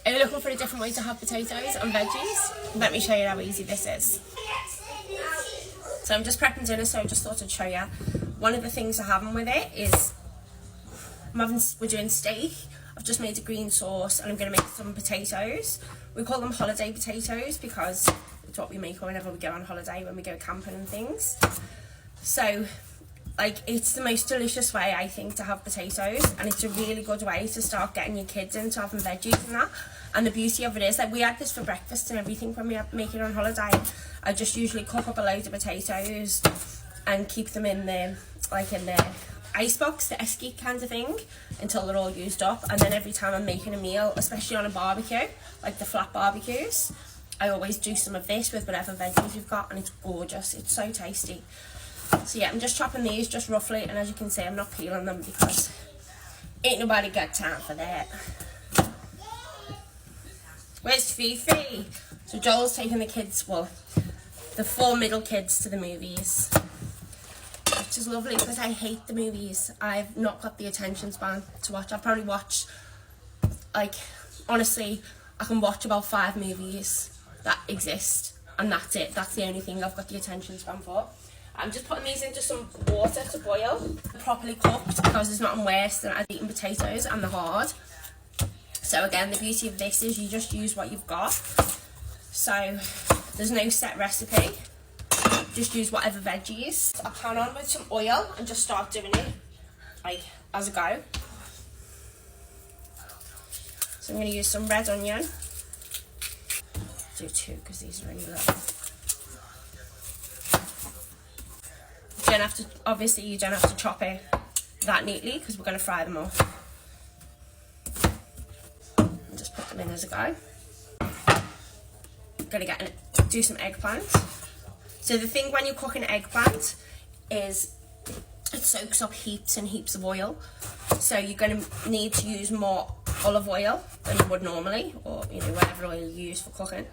Are you looking for a different way to have potatoes and veggies? Let me show you how easy this is. So I'm just prepping dinner, so I just thought I'd show you. One of the things I'm having with it is we're doing steak. I've just made a green sauce and I'm going to make some potatoes. We call them holiday potatoes because it's what we make whenever we go on holiday, when we go camping and things. So, like, it's the most delicious way, I think, to have potatoes, and it's a really good way to start getting your kids into having veggies and that. And the beauty of it is, like, we had this for breakfast and everything when we make it on holiday. I just usually cook up a load of potatoes and keep them in the, like, in the icebox, the esky kind of thing, until they're all used up. And then every time I'm making a meal, especially on a barbecue, like the flat barbecues, I always do some of this with whatever veggies we've got, and it's gorgeous. It's so tasty. So yeah, I'm just chopping these just roughly, and as you can see, I'm not peeling them because ain't nobody got time for that. Where's Fifi? So Joel's taking the kids, well, the 4 middle kids to the movies, which is lovely because I hate the movies. I've not got the attention span to watch. I've probably watched, like, honestly, I can watch about 5 movies that exist, and that's it. That's the only thing I've got the attention span for. I'm just putting these into some water to boil, properly cooked, because there's nothing worse than I've eaten potatoes and they're hard. So again, the beauty of this is you just use what you've got. So there's no set recipe, just use whatever veggies. I pan on with some oil and just start doing it, like, as I go. So I'm going to use some red onion. Do 2 because these are really little. You don't have to, obviously you don't have to chop it that neatly because we're going to fry them up. And just put them in as I go. I'm going to do some eggplant. So the thing when you're cooking eggplant is it soaks up heaps and heaps of oil. So you're going to need to use more olive oil than you would normally, or, you know, whatever oil you use for cooking.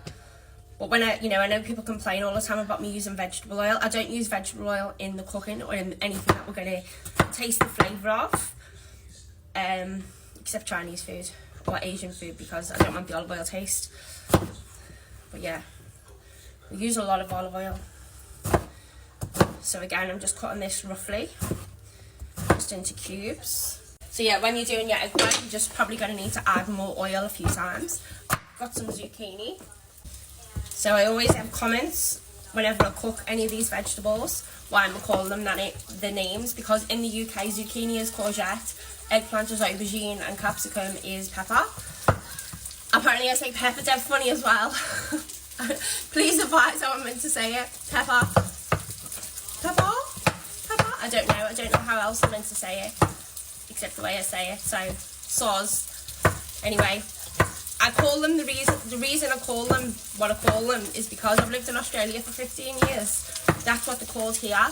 But when I know people complain all the time about me using vegetable oil. I don't use vegetable oil in the cooking or in anything that we're going to taste the flavour of, except Chinese food or Asian food, because I don't want the olive oil taste. But yeah, we use a lot of olive oil. So again, I'm just cutting this roughly, just into cubes. So yeah, when you're doing your eggplant, you're just probably going to need to add more oil a few times. Got some zucchini. So I always have comments whenever I cook any of these vegetables why I'm calling them the names, because in the UK zucchini is courgette, eggplant is aubergine, and capsicum is pepper. Apparently I say pepper dead funny as well. Please advise how I'm meant to say it. Pepper. Pepper? Pepper? I don't know how else I'm meant to say it except the way I say it. So soz. Anyway, I call them the reason I call them what I call them is because I've lived in Australia for 15 years. That's what they're called here.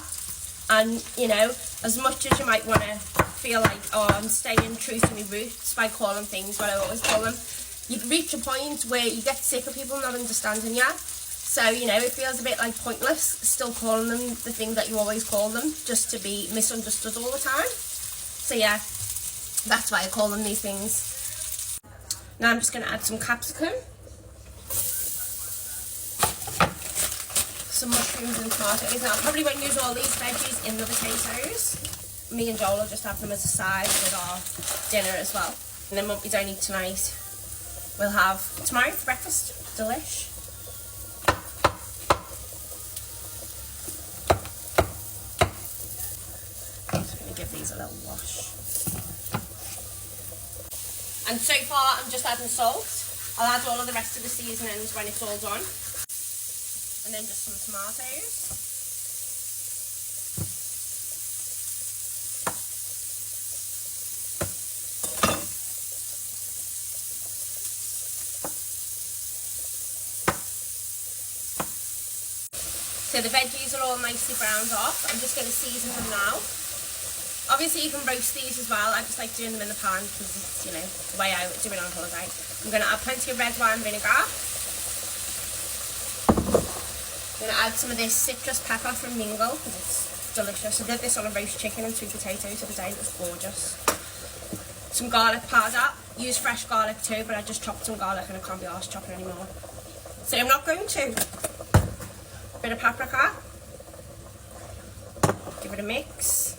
And, you know, as much as you might want to feel like, oh, I'm staying true to my roots by calling things what I always call them, you reach a point where you get sick of people not understanding you. So, you know, it feels a bit like pointless still calling them the thing that you always call them, just to be misunderstood all the time. So yeah, that's why I call them these things. Now I'm just going to add some capsicum, some mushrooms and tomatoes. Now I probably won't use all these veggies in the potatoes. Me and Joel will just have them as a side with our dinner as well. And then what we don't eat tonight, we'll have tomorrow for breakfast. Delish. Just going to give these a little wash. And so far, I'm just adding salt. I'll add all of the rest of the seasonings when it's all done. And then just some tomatoes. So the veggies are all nicely browned off. I'm just going to season them now. Obviously you can roast these as well. I just like doing them in the pan because it's, you know, the way I do it on holiday. I'm going to add plenty of red wine vinegar. I'm going to add some of this citrus pepper from Mingle because it's delicious. I did this on a roast chicken and sweet potatoes the other day. It was gorgeous. some garlic powder. Use fresh garlic too, but I just chopped some garlic and I can't be arsed chopping anymore. So I'm not going to. Bit of paprika. Give it a mix.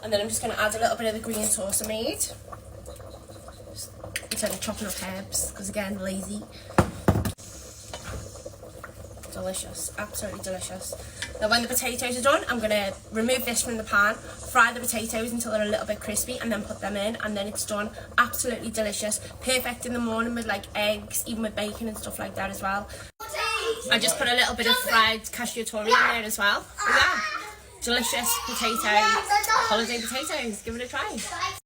And then I'm just going to add a little bit of the green sauce I made. Instead of chopping up herbs, because again, lazy. Delicious, absolutely delicious. Now when the potatoes are done, I'm going to remove this from the pan, fry the potatoes until they're a little bit crispy, and then put them in, and then it's done. Absolutely delicious. Perfect in the morning with like eggs, even with bacon and stuff like that as well. I just put a little bit of fried cacciatore in there as well. But yeah, delicious potato, holiday potatoes. Give it a try.